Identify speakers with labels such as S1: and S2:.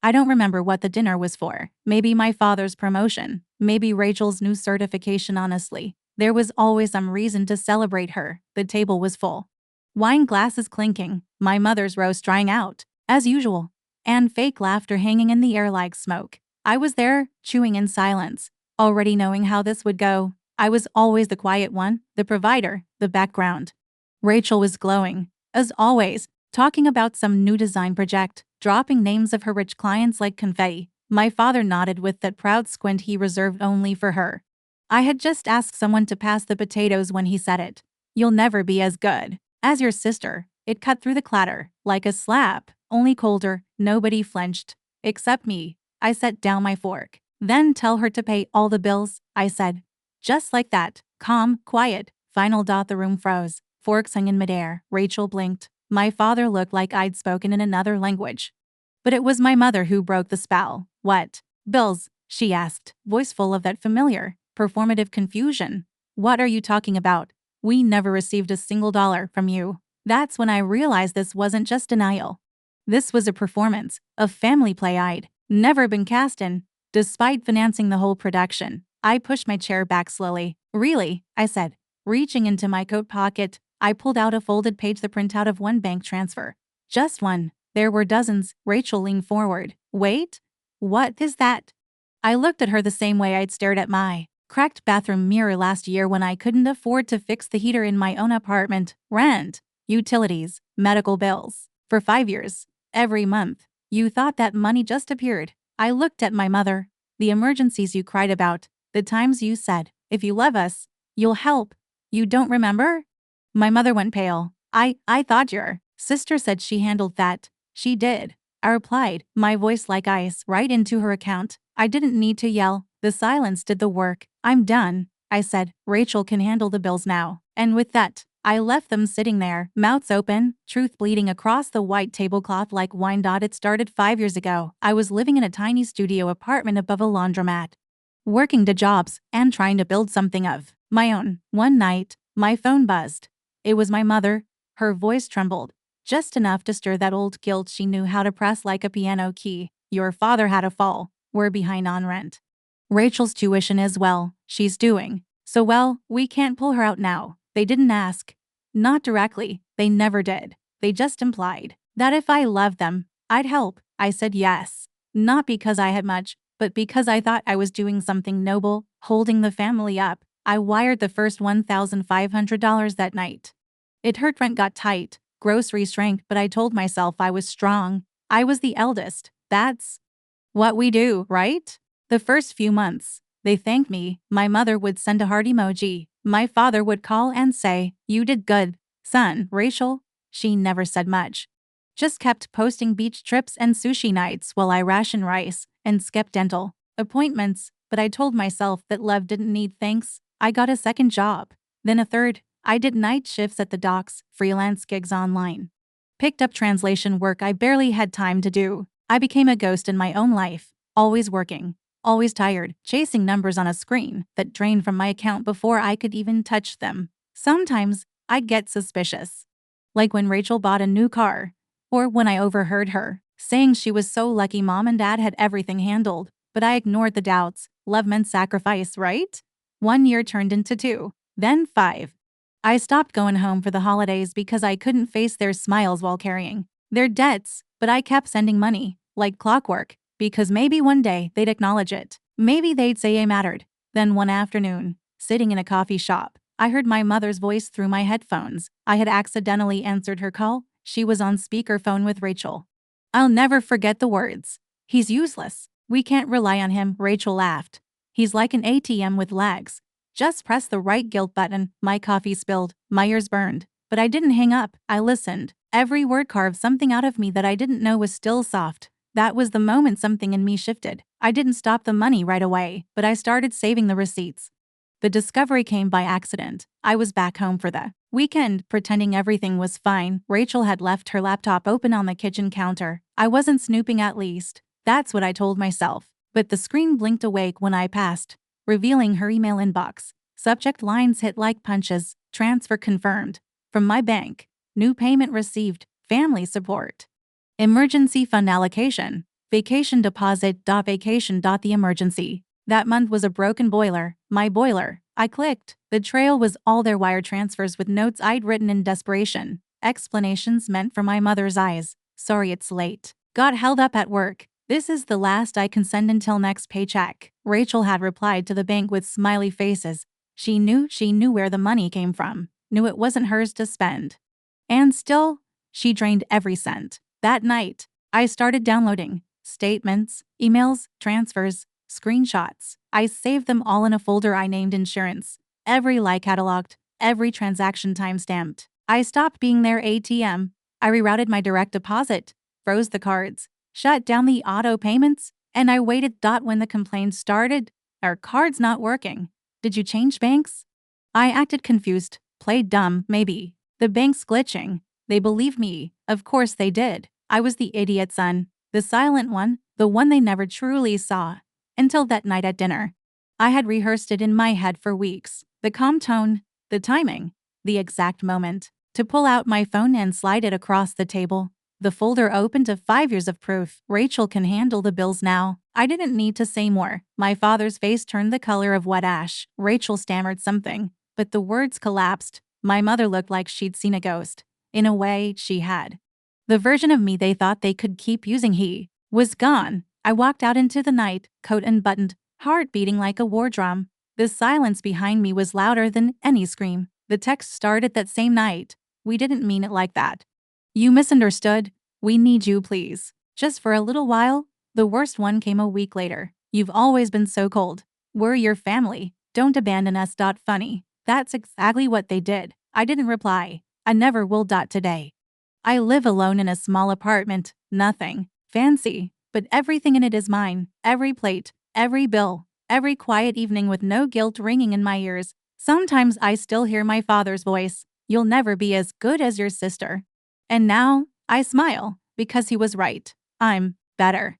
S1: I don't remember what the dinner was for. Maybe my father's promotion. Maybe Rachel's new certification, honestly. There was always some reason to celebrate her. The table was full. Wine glasses clinking, my mother's roast drying out, as usual, and fake laughter hanging in the air like smoke. I was there, chewing in silence, already knowing how this would go. I was always the quiet one, the provider, the background. Rachel was glowing, as always, talking about some new design project, dropping names of her rich clients like confetti. My father nodded with that proud squint he reserved only for her. I had just asked someone to pass the potatoes when he said it. You'll never be as good as your sister. It cut through the clatter, like a slap, only colder. Nobody flinched. Except me. I set down my fork. Then tell her to pay all the bills, I said. Just like that. Calm, quiet. Final dot. The room froze. Forks hung in midair. Rachel blinked. My father looked like I'd spoken in another language. But it was my mother who broke the spell. What? Bills? She asked, voice full of that familiar, performative confusion. What are you talking about? We never received a single dollar from you. That's when I realized this wasn't just denial. This was a performance, a family play I'd never been cast in. Despite financing the whole production, I pushed my chair back slowly. Really? I said. Reaching into my coat pocket, I pulled out a folded page, the printout of one bank transfer. Just one. There were dozens. Rachel leaned forward. Wait? What is that? I looked at her the same way I'd stared at my cracked bathroom mirror last year when I couldn't afford to fix the heater in my own apartment. Rent, utilities, medical bills. For 5 years. Every month. You thought that money just appeared. I looked at my mother. The emergencies you cried about. The times you said, if you love us, you'll help. You don't remember? My mother went pale. I thought your sister said she handled that. She did. I replied, my voice like ice, right into her account. I didn't need to yell. The silence did the work. I'm done, I said. Rachel can handle the bills now. And with that, I left them sitting there, mouths open, truth bleeding across the white tablecloth like wine. It started 5 years ago. I was living in a tiny studio apartment above a laundromat, working 2 jobs and trying to build something of my own. One night, my phone buzzed. It was my mother. Her voice trembled, just enough to stir that old guilt she knew how to press like a piano key. Your father had a fall. We're behind on rent. Rachel's tuition as well. She's doing so well, we can't pull her out now. They didn't ask. Not directly. They never did. They just implied that if I loved them, I'd help. I said yes. Not because I had much, but because I thought I was doing something noble, holding the family up. I wired the first $1,500 that night. It hurt. Rent got tight. Groceries shrank, but I told myself I was strong. I was the eldest. That's what we do, right? The first few months, they thanked me. My mother would send a heart emoji. My father would call and say, you did good, son. Rachel, she never said much. Just kept posting beach trips and sushi nights while I rationed rice and skipped dental appointments. But I told myself that love didn't need thanks. I got a second job, then a third. I did night shifts at the docks, freelance gigs online. Picked up translation work I barely had time to do. I became a ghost in my own life, always working, always tired, chasing numbers on a screen that drained from my account before I could even touch them. Sometimes, I'd get suspicious. Like when Rachel bought a new car, or when I overheard her saying she was so lucky mom and dad had everything handled, but I ignored the doubts. Love meant sacrifice, right? 1 year turned into 2, then 5. I stopped going home for the holidays because I couldn't face their smiles while carrying their debts, but I kept sending money, like clockwork, because maybe one day they'd acknowledge it. Maybe they'd say I mattered. Then one afternoon, sitting in a coffee shop, I heard my mother's voice through my headphones. I had accidentally answered her call. She was on speakerphone with Rachel. I'll never forget the words. He's useless. We can't rely on him. Rachel laughed. He's like an ATM with legs. Just press the right guilt button. My coffee spilled. My ears burned. But I didn't hang up. I listened. Every word carved something out of me that I didn't know was still soft. That was the moment something in me shifted. I didn't stop the money right away, but I started saving the receipts. The discovery came by accident. I was back home for the weekend, pretending everything was fine. Rachel had left her laptop open on the kitchen counter. I wasn't snooping, at least. That's what I told myself. But the screen blinked awake when I passed, revealing her email inbox. Subject lines hit like punches. Transfer confirmed. From my bank. New payment received. Family support. Emergency fund allocation. Vacation deposit. Vacation. The emergency. That month was a broken boiler. My boiler. I clicked. The trail was all their wire transfers with notes I'd written in desperation. Explanations meant for my mother's eyes. Sorry it's late. Got held up at work. This is the last I can send until next paycheck. Rachel had replied to the bank with smiley faces. She knew where the money came from. Knew it wasn't hers to spend. And still, she drained every cent. That night, I started downloading statements, emails, transfers, screenshots. I saved them all in a folder I named insurance. Every lie cataloged, every transaction timestamped. I stopped being their ATM. I rerouted my direct deposit, froze the cards, shut down the auto payments, and I waited. When the complaints started, our card's not working. Did you change banks? I acted confused, played dumb, maybe. The bank's glitching. They believed me. Of course they did. I was the idiot son, the silent one, the one they never truly saw. Until that night at dinner. I had rehearsed it in my head for weeks. The calm tone, the timing, the exact moment. To pull out my phone and slide it across the table. The folder opened to 5 years of proof. Rachel can handle the bills now. I didn't need to say more. My father's face turned the color of wet ash. Rachel stammered something, but the words collapsed. My mother looked like she'd seen a ghost. In a way, she had. The version of me they thought they could keep using was gone. I walked out into the night, coat unbuttoned, heart beating like a war drum. The silence behind me was louder than any scream. The text started that same night. We didn't mean it like that. You misunderstood. We need you, please. Just for a little while. The worst one came a week later. You've always been so cold. We're your family. Don't abandon us. Funny. That's exactly what they did. I didn't reply. I never will. Today. I live alone in a small apartment. Nothing fancy, but everything in it is mine. Every plate, every bill, every quiet evening with no guilt ringing in my ears. Sometimes I still hear my father's voice. You'll never be as good as your sister. And now, I smile, because he was right. I'm better.